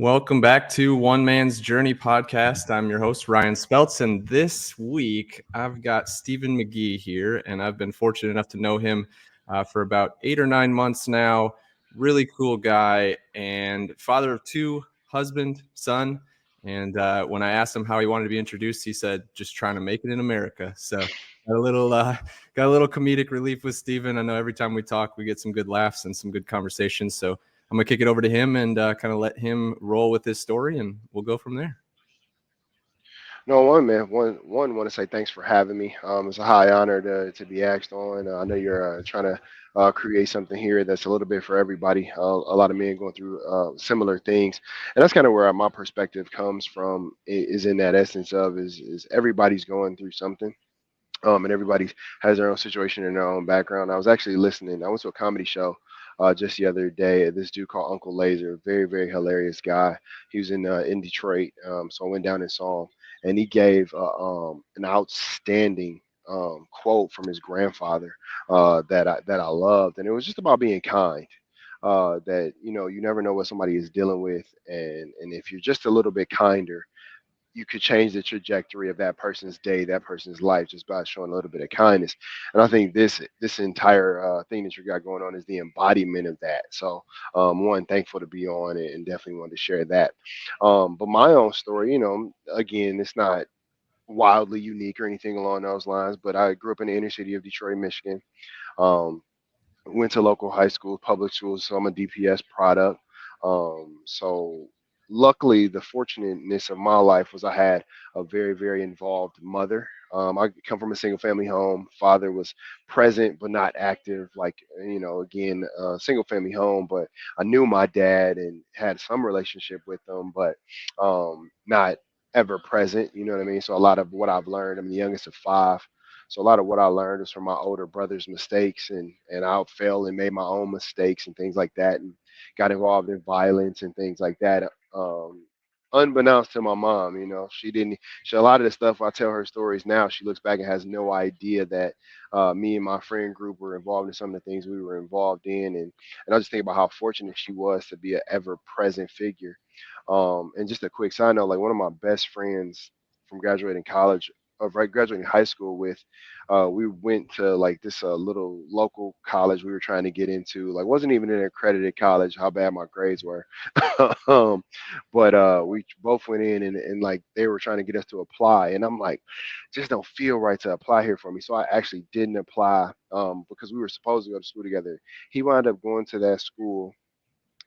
Welcome back to One Man's Journey podcast. I'm your host, Ryan Speltz, and this week I've got Steven McGee here, and I've been fortunate enough to know him for about 8 or 9 months now. Really cool guy and father of two, husband, son. And when I asked him how he wanted to be introduced, he said, "Just trying to make it in America." So got a little comedic relief with Steven. I know every time we talk, we get some good laughs and some good conversations. So I'm going to kick it over to him and kind of let him roll with his story, and we'll go from there. No, want to say thanks for having me. It's a high honor to be asked on. I know you're trying to create something here that's a little bit for everybody. A lot of men going through similar things, and that's kind of where my perspective comes from. Is in that essence of is everybody's going through something. And everybody has their own situation and their own background. I was actually listening. I went to a comedy show just the other day. This dude called Uncle Laser, very very hilarious guy. He was in Detroit, so I went down and saw him, and he gave an outstanding quote from his grandfather that I loved, and it was just about being kind. That you never know what somebody is dealing with, and if you're just a little bit kinder, you could change the trajectory of that person's day, that person's life, just by showing a little bit of kindness. And I think this entire thing that you got going on is the embodiment of that. So, one, thankful to be on it, and definitely wanted to share that. But my own story, again, it's not wildly unique or anything along those lines. But I grew up in the inner city of Detroit, Michigan. Um, Went to local high school, public schools, so I'm a DPS product. So luckily, the fortunateness of my life was I had a very, very involved mother. I come from a single family home. Father was present but not active, like, again, single family home. But I knew my dad and had some relationship with him, but not ever present. You know what I mean? So a lot of what I've learned, I'm the youngest of five. So a lot of what I learned is from my older brother's mistakes, and I fell and made my own mistakes and things like that, and got involved in violence and things like that. Unbeknownst to my mom, she didn't. A lot of the stuff I tell her stories now, she looks back and has no idea that me and my friend group were involved in some of the things we were involved in, and I just think about how fortunate she was to be an ever present figure. And just a quick side note, like one of my best friends from graduating college, of right graduating high school with, we went to like this little local college we were trying to get into. Like, wasn't even an accredited college. How bad my grades were. um, but we both went in, and like they were trying to get us to apply, and I'm like, just don't feel right to apply here for me. So I actually didn't apply, because we were supposed to go to school together. He wound up going to that school,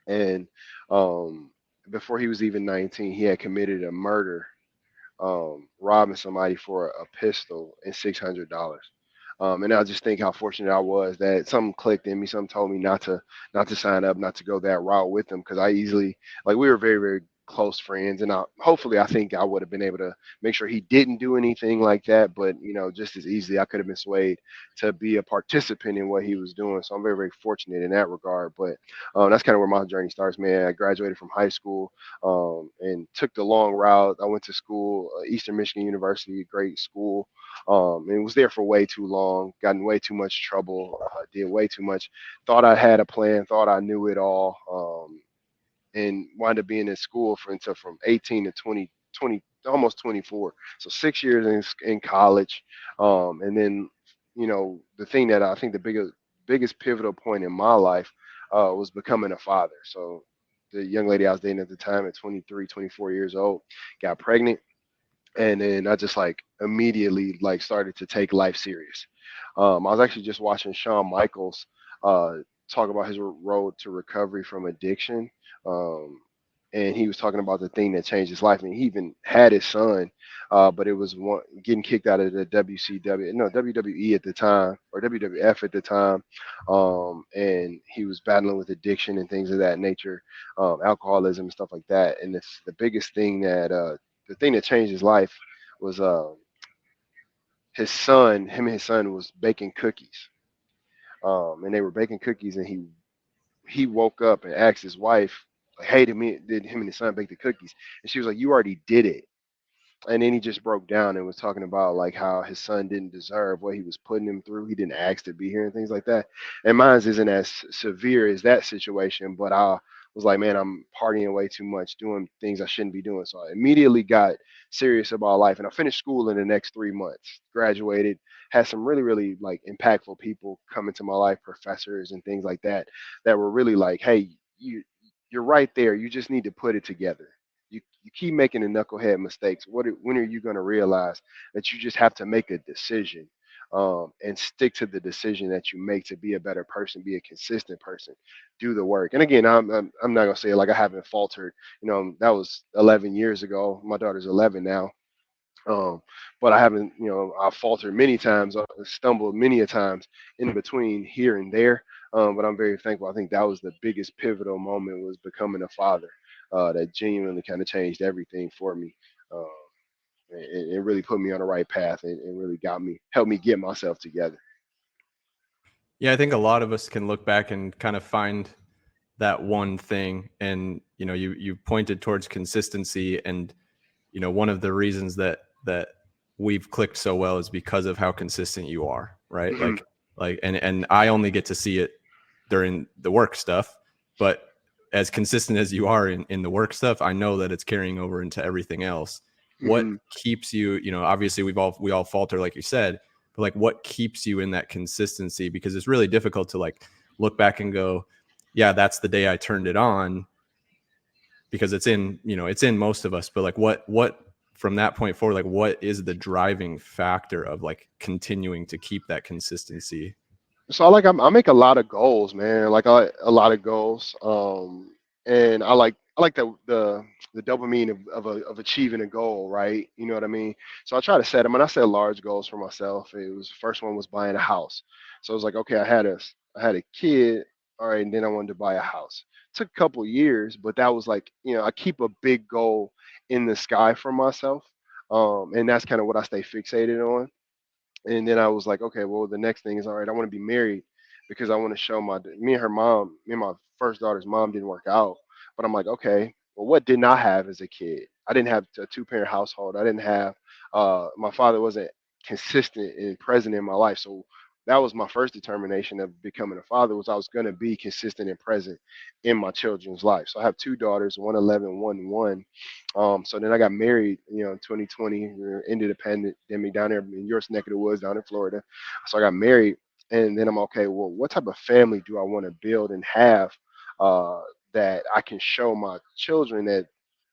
and um, before he was even 19, he had committed a murder, robbing somebody for a pistol and $600. And I just think how fortunate I was that something clicked in me. Something told me not to sign up, not to go that route with them, because I easily, like, we were very very close friends, and I think I would have been able to make sure he didn't do anything like that. But just as easily I could have been swayed to be a participant in what he was doing. So I'm very very fortunate in that regard. But that's kind of where my journey starts, man. I graduated from high school, and took the long route. I went to school, Eastern Michigan University, a great school, and was there for way too long. Got in way too much trouble. Did way too much. Thought I had a plan. Thought I knew it all. And wound up being in school from 18 to 20, almost 24. So 6 years in college, and then the thing that I think the biggest pivotal point in my life was becoming a father. So the young lady I was dating at the time, at 23, 24 years old, got pregnant, and then I just like immediately like started to take life serious. I was actually just watching Shawn Michaels uh, talk about his road to recovery from addiction. Um, and he was talking about the thing that changed his life. And he even had his son, but it was getting kicked out of the WCW, no, WWE at the time, or WWF at the time. And he was battling with addiction and things of that nature, alcoholism and stuff like that. And it's the biggest thing that the thing that changed his life was him and his son was baking cookies. And they were baking cookies, and he woke up and asked his wife, like, "Hey, did him and his son bake the cookies?" And she was like, "You already did it." And then he just broke down and was talking about like how his son didn't deserve what he was putting him through. He didn't ask to be here and things like that. And mine isn't as severe as that situation, but I was like, man, I'm partying way too much, doing things I shouldn't be doing. So I immediately got serious about life, and I finished school in the next 3 months. Graduated, had some really, really like impactful people come into my life, professors and things like that, that were really like, hey, you're right there. You just need to put it together. You keep making the knucklehead mistakes. When are you going to realize that you just have to make a decision, and stick to the decision that you make to be a better person, be a consistent person, do the work. And again, I'm not gonna say it like I haven't faltered. That was 11 years ago. My daughter's 11 now. Um, but I haven't, I've faltered many times, stumbled many a times in between here and there. But I'm very thankful. I think that was the biggest pivotal moment, was becoming a father. That genuinely kind of changed everything for me. Um, and it really put me on the right path, and really helped me get myself together. Yeah, I think a lot of us can look back and kind of find that one thing. And you pointed towards consistency, and one of the reasons that we've clicked so well is because of how consistent you are, right? Hmm. And I only get to see it during the work stuff, but as consistent as you are in the work stuff, I know that it's carrying over into everything else. What Hmm. keeps you, obviously we all falter, like you said, but like what keeps you in that consistency? Because it's really difficult to like look back and go, yeah, that's the day I turned it on, because it's in most of us. But like what from that point forward, like what is the driving factor of like continuing to keep that consistency? So I make a lot of goals, man. Like a lot of goals. And I like the dopamine of achieving a goal, right? You know what I mean? So I try to set them, and I set large goals for myself. It was First one was buying a house. So it was like, okay, I had a kid, all right, and then I wanted to buy a house. Took a couple years, but that was like, I keep a big goal in the sky for myself. And that's kind of what I stay fixated on. And then I was like, okay, well, the next thing is, all right, I want to be married, because I want to show me and my first daughter's mom didn't work out. But I'm like, okay, well, what didn't I have as a kid? I didn't have a two-parent household. I didn't have, my father wasn't consistent and present in my life. So that was my first determination of becoming a father, was I was going to be consistent and present in my children's life. So I have two daughters, one 11, one 1. So then I got married, in 2020. We were ended the pandemic down there in your neck of the woods, down in Florida. So I got married, and then I'm okay. Well, what type of family do I want to build and have, uh, that I can show my children, that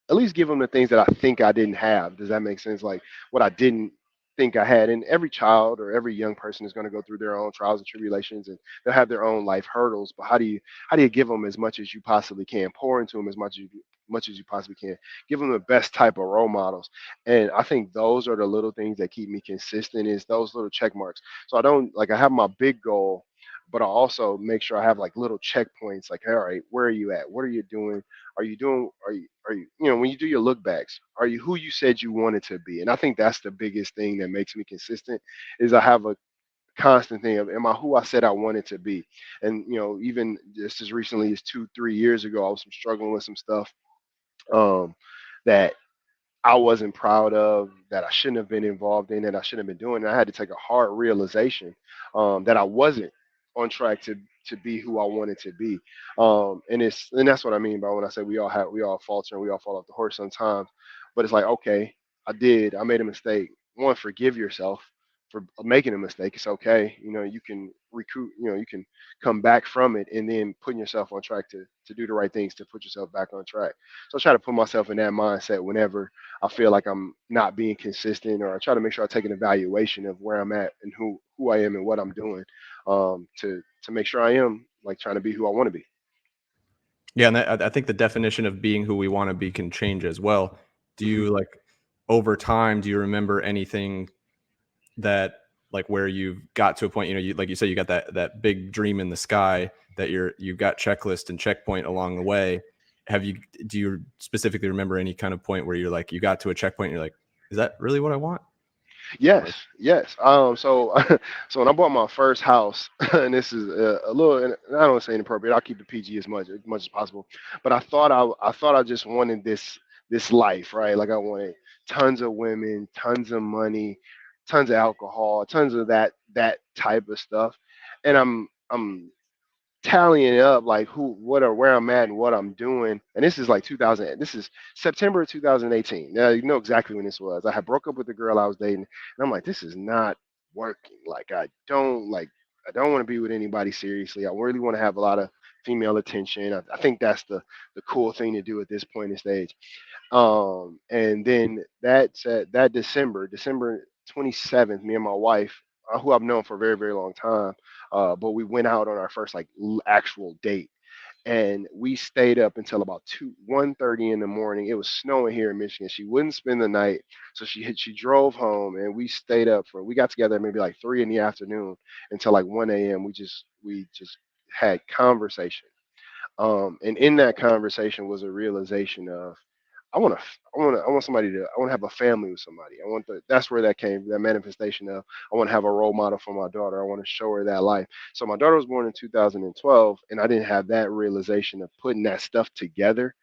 at least give them the things that I think I didn't have. Does that make sense? Like what I didn't think I had. And every child or every young person is going to go through their own trials and tribulations, and they'll have their own life hurdles. But how do you give them as much as you possibly can? Pour into them as much as you possibly can. Give them the best type of role models. And I think those are the little things that keep me consistent. Is those little check marks. So I don't like I have my big goal, but I also make sure I have like little checkpoints. Like, all right, where are you at? What are you doing? Are you when you do your look backs, are you who you said you wanted to be? And I think that's the biggest thing that makes me consistent, is I have a constant thing of, am I who I said I wanted to be? And even just as recently as 2 3 years ago, I was struggling with some stuff, um that I wasn't proud of, that I shouldn't have been involved in, that I shouldn't have been doing. And I had to take a hard realization, that I wasn't on track to be who I wanted to be. And that's what I mean by when I say we all falter and we all fall off the horse sometimes. But it's like, okay, I made a mistake. One, forgive yourself for making a mistake. It's okay. You can recruit. You can come back from it, and then putting yourself on track to do the right things to put yourself back on track. So I try to put myself in that mindset whenever I feel like I'm not being consistent, or I try to make sure I take an evaluation of where I'm at and who I am and what I'm doing, to make sure I am like trying to be who I want to be. Yeah, and I think the definition of being who we want to be can change as well. Do Hmm. you like over time? Do you remember anything that like where you've got to a point? You like you said, you got that big dream in the sky that you've got checklist and checkpoint along the way. Have you? Do you specifically remember any kind of point where you're like you got to a checkpoint? And you're like, is that really what I want? Yes, Like, yes. So so when I bought my first house, and this is a little, and I don't want to say inappropriate. I'll keep the PG as much as possible. But I thought I just wanted this life, right? Like I wanted tons of women, tons of money, tons of alcohol, tons of that type of stuff. And I'm tallying up like what or where I'm at and what I'm doing. And this is like 2000. This is September of 2018. Now you know exactly when this was. I had broke up with the girl I was dating, and I'm like, this is not working. Like I don't want to be with anybody seriously. I really want to have a lot of female attention. I think that's the cool thing to do at this point in stage. And then that December 27th, me and my wife, who I've known for a very, very long time, but we went out on our first like actual date. And we stayed up until about 1:30 in the morning. It was snowing here in Michigan. She wouldn't spend the night, so she drove home, and we stayed up for. We got together maybe like 3 in the afternoon until like 1 a.m. We just had conversation. And in that conversation was a realization of I want somebody to I want to have a family with somebody. That's where that came, that manifestation of I want to have a role model for my daughter. I want to show her that life. So my daughter was born in 2012, and I didn't have that realization of putting that stuff together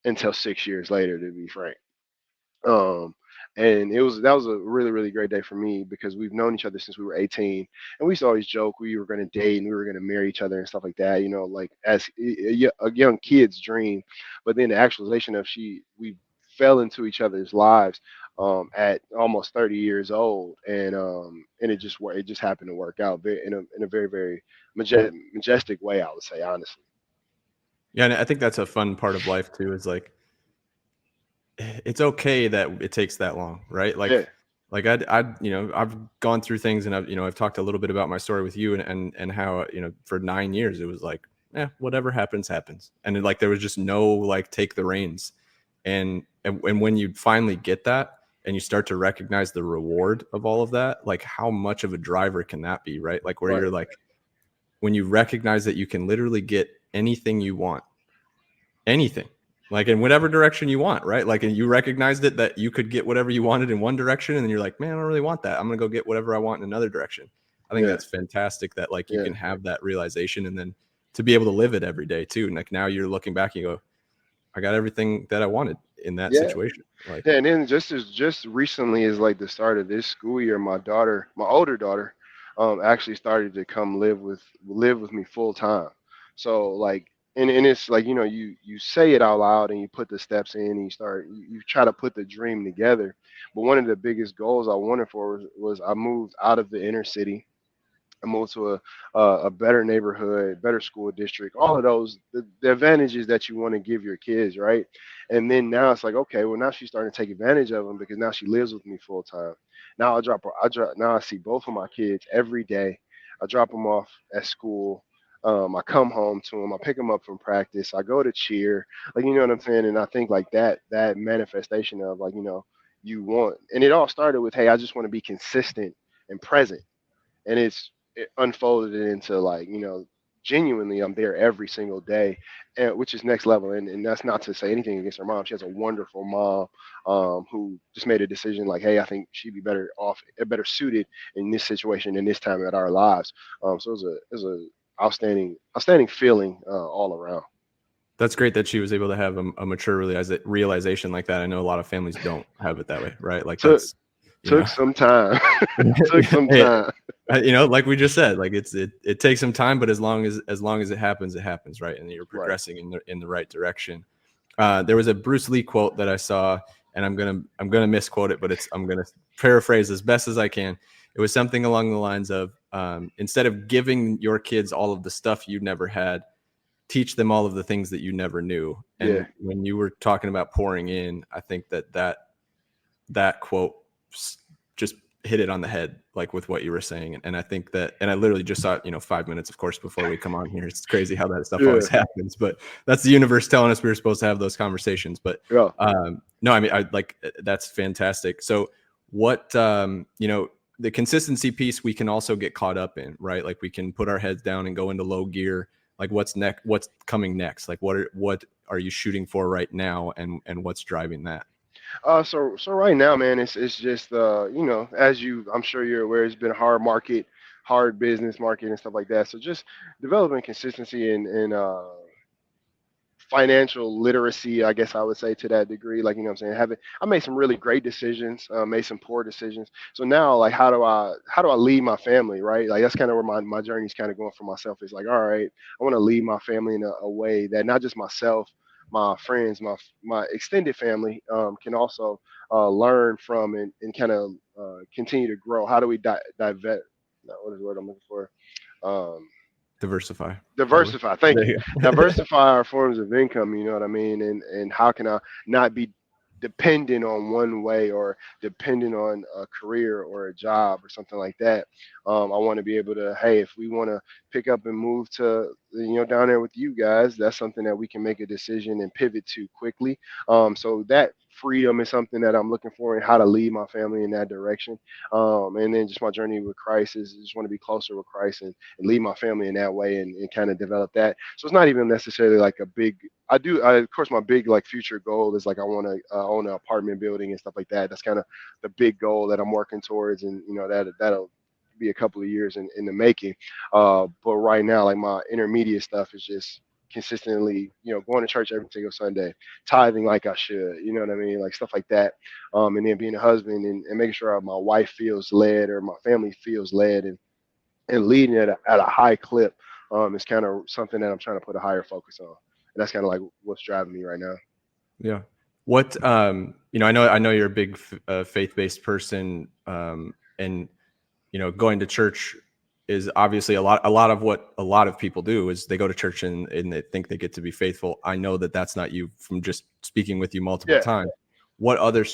until 6 years later, to be frank. Um, and that was a really really great day for me because we've known each other since we were 18, and we used to always joke we were going to date and we were going to marry each other and stuff like that. You know, like as a young kid's dream. But then the actualization of we fell into each other's lives at almost 30 years old, and it just happened to work out in a very very majestic way. I would say honestly. Yeah, and I think that's a fun part of life too. Is like it's okay that it takes that long, right? Yeah, Like I've gone through things, and I've talked a little bit about my story with you, and how for 9 years it was like, whatever happens happens, and like there was just no like take the reins, and when you finally get that and you start to recognize the reward of all of that, like how much of a driver can that be, right? Like where right. you're like, when you recognize that you can literally get anything you want, anything, like in whatever direction you want, right? Like, and you recognized it, that you could get whatever you wanted in one direction, and then you're like, man, I don't really want that, I'm gonna go get whatever I want in another direction. I think Yeah, that's fantastic that like you yeah. can have that realization, and then to be able to live it every day too. And like now you're looking back and you go, I got everything that I wanted in that Yeah, situation. Like, yeah, and then just recently is like the start of this school year. My older daughter, actually started to come live with me full time. So like, and it's like you say it out loud and you put the steps in and you try to put the dream together. But one of the biggest goals I wanted for was I moved out of the inner city. I moved to a better neighborhood, better school district, all of those the advantages that you want to give your kids, right? And then now it's like, okay, well now she's starting to take advantage of them because now she lives with me full time. Now now I see both of my kids every day. I drop them off at school. I come home to them. I pick them up from practice. I go to cheer, like you know what I'm saying. And I think like that manifestation of like you want, and it all started with, hey, I just want to be consistent and present, and it unfolded it into like genuinely I'm there every single day, and which is next level. And that's not to say anything against her mom. She has a wonderful mom, who just made a decision like, hey, I think she'd be better off, better suited in this situation in this time at our lives. So it was a outstanding feeling all around. that's great that she was able to have a mature realization like that. I know a lot of families don't have it that way, right? Like took that's, you know took some time. Took some Hey, time. like we just said, like it takes some time, but as long as it happens, right? And you're Right. progressing in the right direction. There was a Bruce Lee quote that I saw, and I'm gonna misquote it, but I'm gonna paraphrase as best as I can. It was something along the lines of, instead of giving your kids all of the stuff you never had, teach them all of the things that you never knew. Yeah. And when you were talking about pouring in, I think that quote just hit it on the head, like with what you were saying. And I think that, and I literally just saw it, 5 minutes, of course, before we come on here. It's crazy how that stuff Yeah. always happens, but that's the universe telling us we were supposed to have those conversations. But Yeah. no, I mean, I like, that's fantastic. So what, the consistency piece we can also get caught up in, right? Like we can put our heads down and go into low gear. Like what's next, what's coming next? Like what are you shooting for right now? And what's driving that? So right now, man, it's just as I'm sure you're aware, it's been a hard market, hard business market and stuff like that. So just developing consistency and financial literacy, I guess I would say, to that degree. Like, what I'm saying, I made some really great decisions, made some poor decisions. So now, like, how do I lead my family, right? Like, that's kind of where my journey's kind of going for myself. Is like, all right, I want to lead my family in a way that not just myself, my friends, my extended family can also learn from, and kind of continue to grow. How do we divert? What is the word I'm looking for? Um, Diversify. Probably. Diversify. Thank There you. you go. Diversify our forms of income. You know what I mean? And how can I not be dependent on one way, or dependent on a career or a job or something like that? I want to be able to, hey, if we want to pick up and move to, down there with you guys, that's something that we can make a decision and pivot to quickly. So that freedom is something that I'm looking for, and how to lead my family in that direction. And then just my journey with Christ is just want to be closer with Christ, and lead my family in that way, and kind of develop that. So it's not even necessarily like a big. Of course, my big like future goal is like I want to own an apartment building and stuff like that. That's kind of the big goal that I'm working towards, and that'll be a couple of years in the making. But right now, like my intermediate stuff is just consistently, going to church every single Sunday, tithing like I should, you know what I mean, like stuff like that. And then being a husband, and making sure my wife feels led, or my family feels led, and leading at a high clip, is kind of something that I'm trying to put a higher focus on. And that's kind of like what's driving me right now. Yeah. What I know you're a big faith-based person, and going to church is obviously a lot of what a lot of people do is they go to church and they think they get to be faithful. I know that that's not you from just speaking with you multiple Yeah. times. What other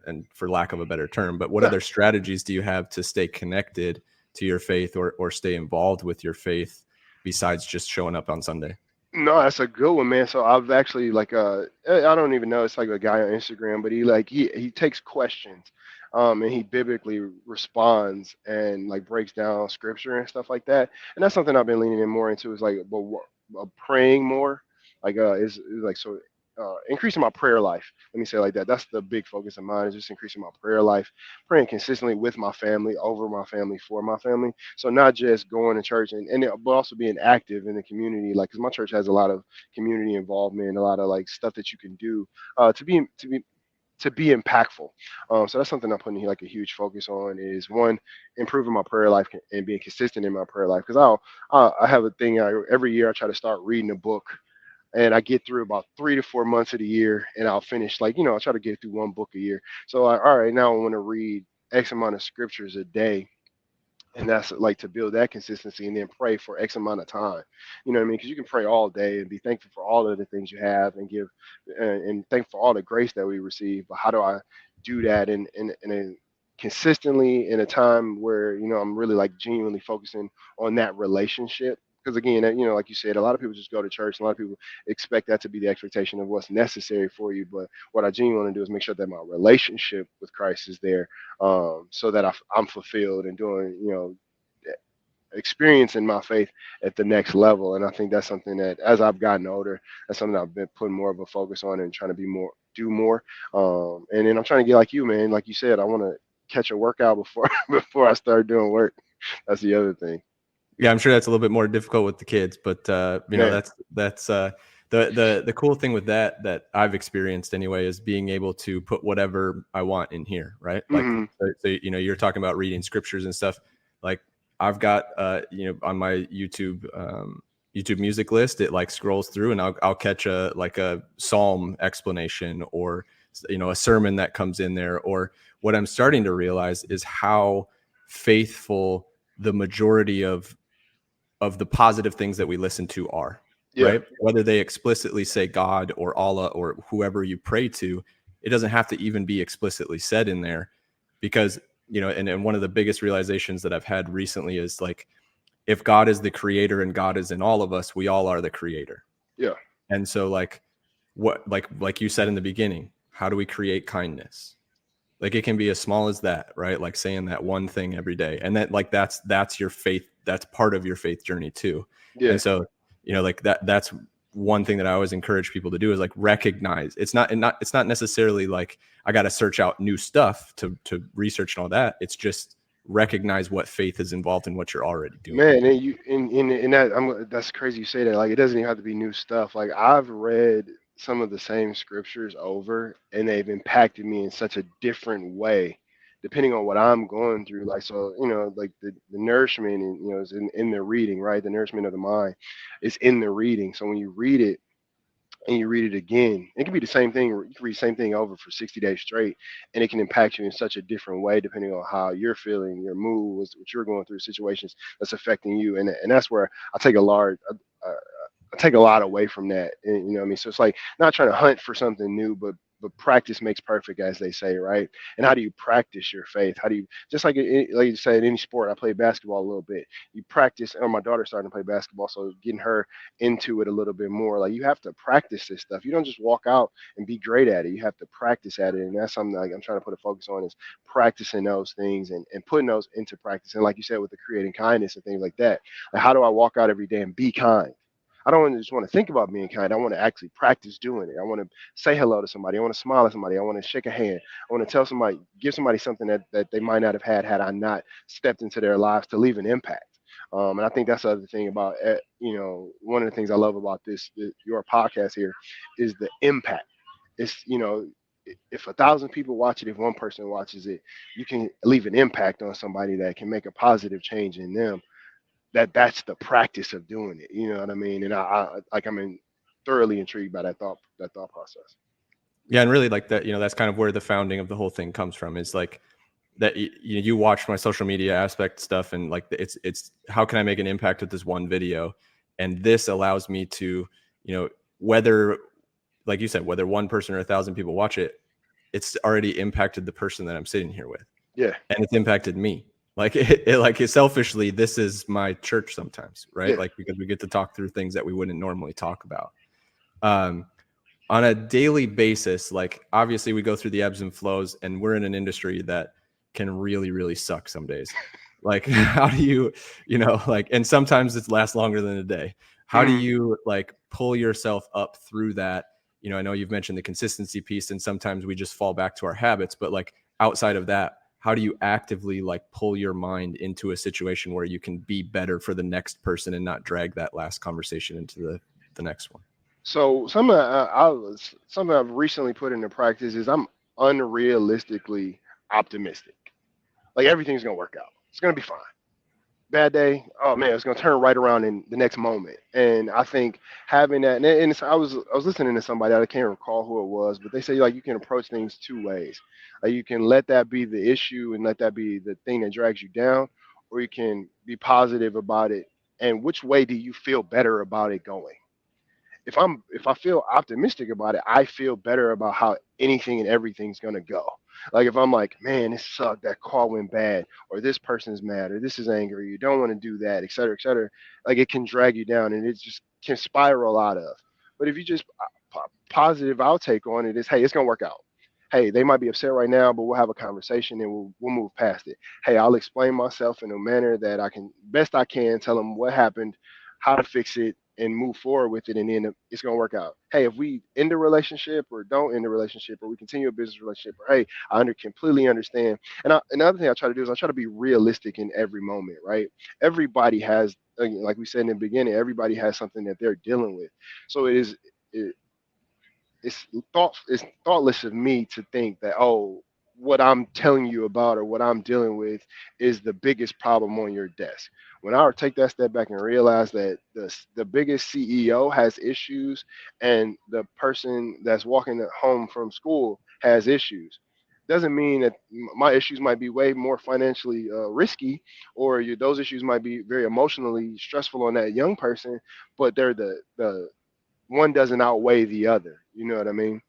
and for lack of a better term, but what other strategies do you have to stay connected to your faith, or stay involved with your faith besides just showing up on Sunday? No, that's a good one, man. So I've actually like I don't even know. It's like a guy on Instagram, but he takes questions, and he biblically responds, and like breaks down scripture and stuff like that. And that's something I've been leaning in more into, is like, praying more, like is like, so increasing my prayer life. Let me say it like that. That's the big focus of mine, is just increasing my prayer life, praying consistently with my family, over my family, for my family. So not just going to church, but also being active in the community, like, because my church has a lot of community involvement, a lot of like stuff that you can do to be impactful. So that's something I'm putting like a huge focus on, is one, improving my prayer life and being consistent in my prayer life. Because I have a thing, every year I try to start reading a book, and I get through about 3 to 4 months of the year, and I'll finish, like, I try to get through one book a year. So all right, now I want to read X amount of scriptures a day, and that's like to build that consistency, and then pray for X amount of time. You know what I mean? Because you can pray all day and be thankful for all of the things you have, and give and thankful for all the grace that we receive. But how do I do that in a consistently, in a time where I'm really like genuinely focusing on that relationship? Because again, like you said, a lot of people just go to church, and a lot of people expect that to be the expectation of what's necessary for you. But what I genuinely want to do is make sure that my relationship with Christ is there, so that I'm fulfilled and doing, experiencing my faith at the next level. And I think that's something that, as I've gotten older, that's something I've been putting more of a focus on, and trying to do more. And then I'm trying to get like you, man. Like you said, I want to catch a workout before before I start doing work. That's the other thing. Yeah, I'm sure that's a little bit more difficult with the kids, but Man. that's the cool thing with that I've experienced anyway, is being able to put whatever I want in here, right? Like, Mm-hmm. so, you're talking about reading scriptures and stuff. Like, I've got on my YouTube music list, it like scrolls through, and I'll catch a psalm explanation, or a sermon that comes in there. Or what I'm starting to realize is how faithful the majority of the positive things that we listen to are, Yeah. right? Whether they explicitly say God or Allah or whoever you pray to, it doesn't have to even be explicitly said in there, because, and one of the biggest realizations that I've had recently is like, if God is the creator and God is in all of us, we all are the creator. Yeah. And so like like you said in the beginning, how do we create kindness? Like, it can be as small as that, right? Like saying that one thing every day, and that like that's your faith. That's part of your faith journey too. Yeah. And so, like that's one thing that I always encourage people to do, is like recognize it's not necessarily like I got to search out new stuff to research and all that. It's just recognize what faith is involved in what you're already doing. Man, and you in that that's crazy you say that. Like it doesn't even have to be new stuff. Like I've read some of the same scriptures over and they've impacted me in such a different way depending on what I'm going through. Like so, like the nourishment and is in the reading, right? The nourishment of the mind is in the reading. So when you read it and you read it again, it can be the same thing. You can read the same thing over for 60 days straight, and it can impact you in such a different way depending on how you're feeling, your mood, what you're going through, situations that's affecting you, and that's where I take I take a lot away from that. And, you know what I mean? So it's like not trying to hunt for something new, but practice makes perfect, as they say, right? And how do you practice your faith? How do you just like you said, any sport? I played basketball a little bit. You practice, or my daughter's starting to play basketball, so getting her into it a little bit more. Like you have to practice this stuff. You don't just walk out and be great at it. You have to practice at it, and that's something like I'm trying to put a focus on is practicing those things and putting those into practice. And like you said, with the creating kindness and things like that, like how do I walk out every day and be kind? I don't just want to think about being kind. I want to actually practice doing it. I want to say hello to somebody. I want to smile at somebody. I want to shake a hand. I want to tell somebody, give somebody something that they might not have had I not stepped into their lives to leave an impact. And I think that's the other thing about, one of the things I love about your podcast here is the impact. It's, if 1,000 people watch it, if one person watches it, you can leave an impact on somebody that can make a positive change in them. That's the practice of doing it. You know what I mean? And I'm thoroughly intrigued by that thought process. Yeah, and really like that, that's kind of where the founding of the whole thing comes from. Is like that you watch my social media aspect stuff, and like it's how can I make an impact with this one video, and this allows me to, whether, like you said, whether one person or 1,000 people watch it, it's already impacted the person that I'm sitting here with. Yeah. And it's impacted me. Like selfishly, this is my church sometimes, right? Yeah. Like because we get to talk through things that we wouldn't normally talk about. On a daily basis, like obviously we go through the ebbs and flows, and we're in an industry that can really, really suck some days. Like how do you, like, and sometimes it lasts longer than a day. How do you like pull yourself up through that? I know you've mentioned the consistency piece, and sometimes we just fall back to our habits, but like outside of that, how do you actively like pull your mind into a situation where you can be better for the next person and not drag that last conversation into the next one? So something I've recently put into practice is I'm unrealistically optimistic. Like everything's gonna work out. It's gonna be fine. Bad day, oh man, it's gonna turn right around in the next moment. And I think having that, I was listening to somebody, I can't recall who it was, but they say like you can approach things two ways. Like you can let that be the issue and let that be the thing that drags you down, or you can be positive about it. And which way do you feel better about it going? If I feel optimistic about it, I feel better about how anything and everything's gonna go. Like if I'm like, man, this sucked, that call went bad, or this person's mad, or this is angry, you don't want to do that, et cetera, et cetera. Like it can drag you down and it just can spiral out of. But if you just positive outtake on it is, hey, it's gonna work out. Hey, they might be upset right now, but we'll have a conversation and we'll move past it. Hey, I'll explain myself in a manner that I can best I can, tell them what happened, how to fix it, and move forward with it, and then it's gonna work out. Hey, if we end a relationship or don't end a relationship, or we continue a business relationship, or hey, completely understand. And another thing I try to do is I try to be realistic in every moment, right? Everybody has, like we said in the beginning, everybody has something that they're dealing with. So it, it's thoughtless of me to think that, oh, what I'm telling you about or what I'm dealing with is the biggest problem on your desk. When I take that step back and realize that the biggest CEO has issues and the person that's walking home from school has issues, doesn't mean that my issues might be way more financially risky, or those issues might be very emotionally stressful on that young person, but they're the one doesn't outweigh the other. You know what I mean?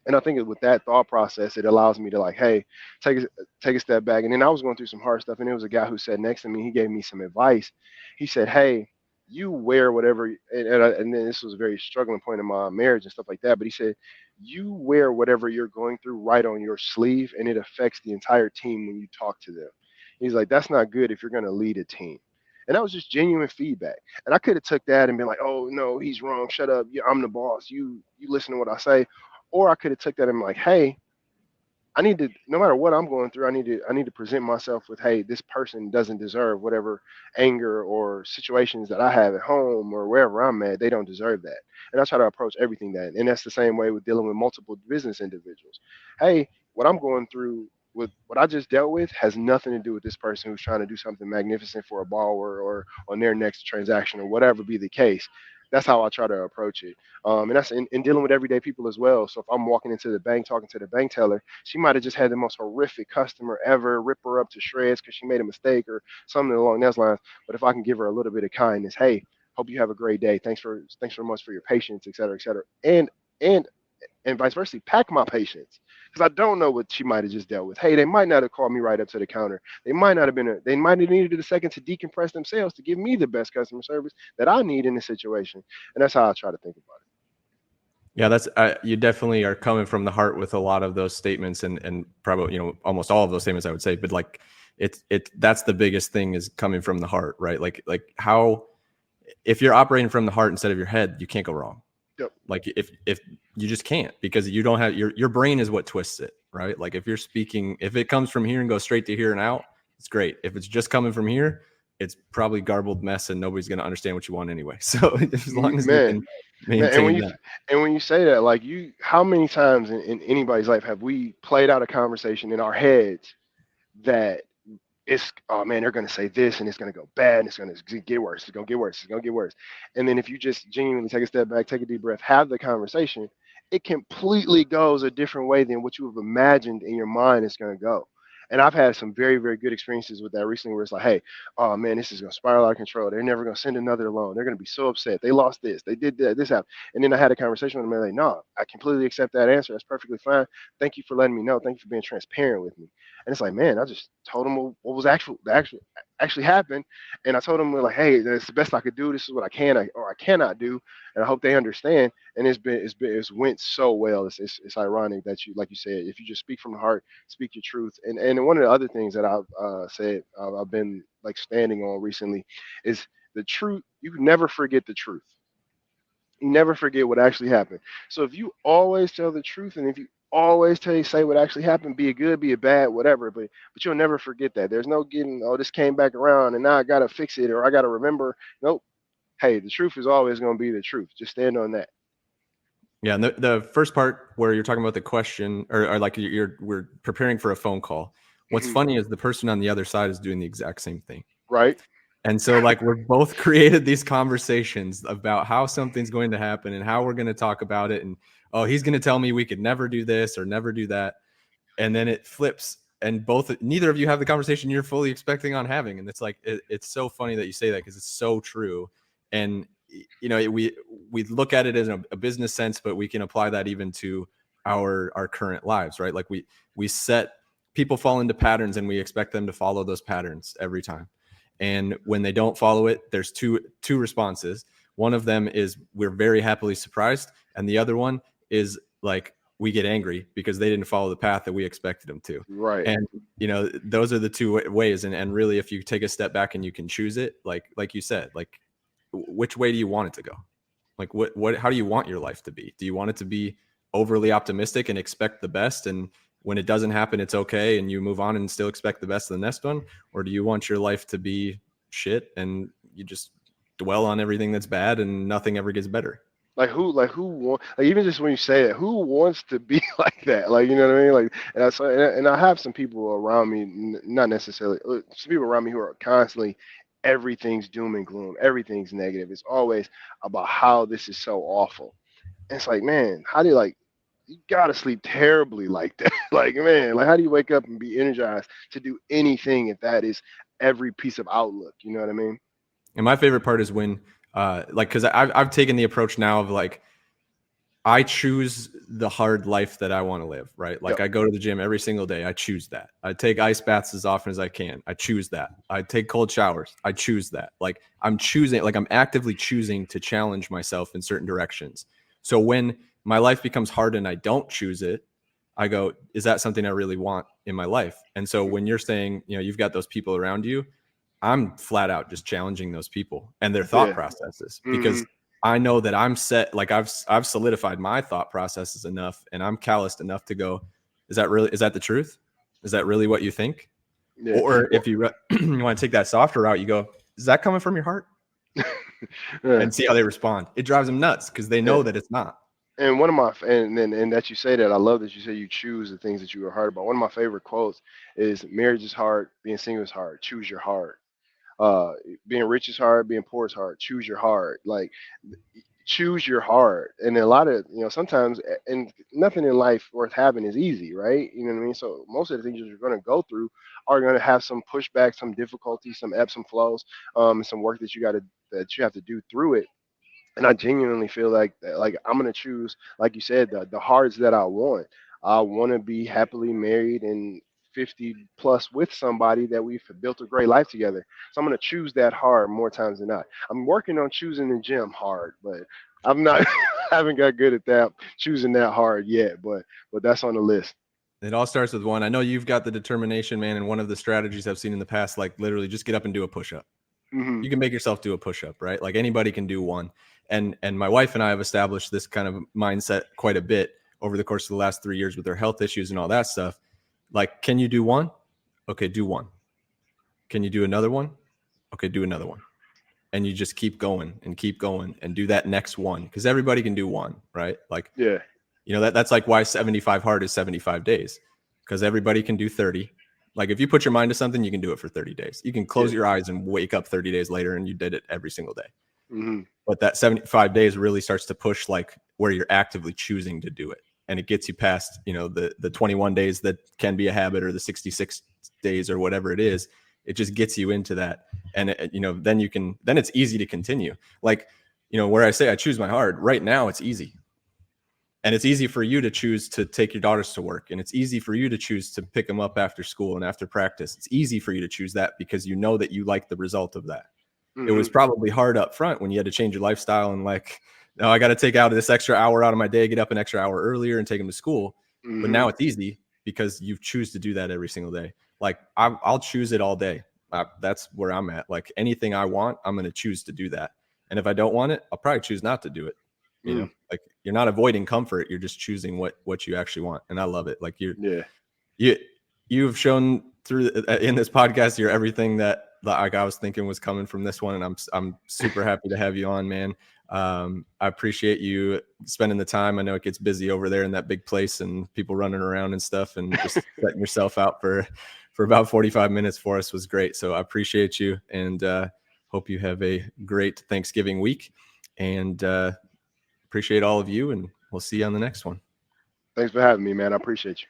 And I think with that thought process, it allows me to like, hey, take a step back. And then I was going through some hard stuff, and there was a guy who sat next to me. He gave me some advice. He said, hey, you wear whatever, and then this was a very struggling point in my marriage and stuff like that. But he said, you wear whatever you're going through right on your sleeve, and it affects the entire team when you talk to them. He's like, that's not good if you're going to lead a team. And that was just genuine feedback. And I could have took that and been like, oh no, he's wrong. Shut up. I'm the boss. You listen to what I say. Or I could have took that and been like, hey, I need to, no matter what I'm going through, I need to present myself with, hey, this person doesn't deserve whatever anger or situations that I have at home or wherever I'm at. They don't deserve that. And I try to approach everything that. And that's the same way with dealing with multiple business individuals. Hey, what I'm going through with what I just dealt with has nothing to do with this person who's trying to do something magnificent for a borrower or on their next transaction or whatever be the case. That's how I try to approach it. And that's in dealing with everyday people as well. So if I'm walking into the bank talking to the bank teller, she might have just had the most horrific customer ever, rip her up to shreds because she made a mistake or something along those lines. But if I can give her a little bit of kindness, hey, hope you have a great day. Thanks so much for your patience, et cetera, et cetera. And and vice versa, pack my patience because I don't know what she might have just dealt with. Hey, they might not have called me right up to the counter. They might not have they might have needed a second to decompress themselves to give me the best customer service that I need in this situation. And that's how I try to think about it. Yeah, that's you definitely are coming from the heart with a lot of those statements, and probably almost all of those statements I would say. But like that's the biggest thing is coming from the heart, right? Like how if you're operating from the heart instead of your head, you can't go wrong. Yep. Like if you just can't because you don't have your brain is what twists it, right? Like if you're speaking, if it comes from here and goes straight to here and out, it's great. If it's just coming from here, it's probably garbled mess and nobody's going to understand what you want anyway. So as long as you Man, can man, maintain that. and when you say that, like how many times in anybody's life have we played out a conversation in our heads that it's, oh man, they're gonna say this and it's gonna go bad and it's gonna get worse. It's gonna get worse. It's gonna get worse. And then if you just genuinely take a step back, take a deep breath, have the conversation, it completely goes a different way than what you have imagined in your mind it's gonna go. And I've had some very, very good experiences with that recently where it's like, hey, oh man, this is gonna spiral out of control. They're never gonna send another loan. They're gonna be so upset. They lost this, they did that, this happened. And then I had a conversation with them and they're like, no, I completely accept that answer. That's perfectly fine. Thank you for letting me know. Thank you for being transparent with me. And it's like, man, I just told them what was actually happened, and I told them like, hey, that's the best I could do. This is what I can or I cannot do, and I hope they understand. And it's went so well. It's ironic that you, like you said, if you just speak from the heart, speak your truth. And one of the other things that I've said I've been like standing on recently is the truth. You can never forget the truth. You never forget what actually happened. So if you always tell the truth, and if you always say what actually happened, be it good, be it bad, whatever, but you'll never forget that. There's no getting, oh, this came back around and now I gotta fix it or I gotta remember. Nope. Hey, the truth is always gonna be the truth. Just stand on that. Yeah, and the first part where you're talking about the question, or like we're preparing for a phone call. What's Hmm. funny is the person on the other side is doing the exact same thing. Right. And so like we're both created these conversations about how something's going to happen and how we're going to talk about it. And oh, he's going to tell me we could never do this or never do that. And then it flips and neither of you have the conversation you're fully expecting on having. And it's like, it's so funny that you say that because it's so true. And we look at it as a business sense, but we can apply that even to our current lives, right? Like we set people fall into patterns and we expect them to follow those patterns every time. And when they don't follow it, there's two responses. One of them is we're very happily surprised, and the other one is like we get angry because they didn't follow the path that we expected them to. Right. And those are the two ways. And really, if you take a step back and you can choose it, like you said, like which way do you want it to go? Like what how do you want your life to be? Do you want it to be overly optimistic and expect the best, and when it doesn't happen, it's okay, and you move on and still expect the best of the next one? Or do you want your life to be shit and you just dwell on everything that's bad and nothing ever gets better? Who want, like, even just when you say it, who wants to be like that? Like, you know what I mean? Like, and I have some people around me, not necessarily some people around me who are constantly, everything's doom and gloom, everything's negative. It's always about how this is so awful. And it's like, man, how do you, like, you gotta sleep terribly like that? Like, man, like, how do you wake up and be energized to do anything if that is every piece of outlook? You know what I mean? And my favorite part is when because I've taken the approach now of like I choose the hard life that I want to live, right? Like Yep. I go to the gym every single day. I choose that. I take ice baths as often as I can. I choose that. I take cold showers. I choose that. Like I'm choosing, like I'm actively choosing to challenge myself in certain directions. So when my life becomes hard and I don't choose it, I go, is that something I really want in my life? And so when you're saying, you've got those people around you, I'm flat out just challenging those people and their thought Yeah. processes Hmm. because I know that I'm set. Like I've solidified my thought processes enough and I'm calloused enough to go, is that the truth? Is that really what you think? Yeah. Or Well, if you want to take that softer route, you go, is that coming from your heart? yeah. And see how they respond. It drives them nuts because they Yeah. know that it's not. And one of my and that you say that, I love that you say you choose the things that you are hard about. One of my favorite quotes is, "Marriage is hard, being single is hard. Choose your heart. Being rich is hard, being poor is hard. Choose your heart. Like, choose your heart." And a lot of, sometimes, and nothing in life worth having is easy, right? You know what I mean? So most of the things that you're going to go through are going to have some pushback, some difficulty, some ebbs and flows, some work that you have to do through it. And I genuinely feel like I'm gonna choose, like you said, the hearts that I want. I want to be happily married and 50 plus with somebody that we've built a great life together. So I'm gonna choose that hard more times than not. I'm working on choosing the gym hard, but I'm not. I haven't got good at that, choosing that hard yet. But that's on the list. It all starts with one. I know you've got the determination, man. And one of the strategies I've seen in the past, like literally just get up and do a push-up. Hmm. You can make yourself do a push-up, right? Like anybody can do one. And my wife and I have established this kind of mindset quite a bit over the course of the last 3 years with their health issues and all that stuff. Like, can you do one? Okay, do one. Can you do another one? Okay, do another one. And you just keep going and do that next one, because everybody can do one, right? Like, Yeah. that's like why 75 hard is 75 days, because everybody can do 30. Like if you put your mind to something, you can do it for 30 days. You can close Yeah. your eyes and wake up 30 days later and you did it every single day. Hmm. But that 75 days really starts to push, like where you're actively choosing to do it. And it gets you past, the 21 days that can be a habit, or the 66 days or whatever it is. It just gets you into that. And then it's easy to continue. Like, where I say I choose my heart right now, it's easy. And it's easy for you to choose to take your daughters to work. And it's easy for you to choose to pick them up after school and after practice. It's easy for you to choose that because you know that you like the result of that. It Hmm. was probably hard up front when you had to change your lifestyle and like, no, I got to take out this extra hour out of my day, get up an extra hour earlier and take them to school. But Hmm. now it's easy because you choose to do that every single day. Like I'll choose it all day. That's where I'm at. Like anything I want, I'm going to choose to do that. And if I don't want it, I'll probably choose not to do it. Like you're not avoiding comfort. You're just choosing what you actually want. And I love it. Like Yeah. you've shown through in this podcast, you're everything that like I was thinking was coming from this one. And I'm super happy to have you on, man. I appreciate you spending the time. I know it gets busy over there in that big place and people running around and stuff, and just setting yourself out for about 45 minutes for us was great. So I appreciate you, and hope you have a great Thanksgiving week, and appreciate all of you, and we'll see you on the next one. Thanks for having me, man. I appreciate you.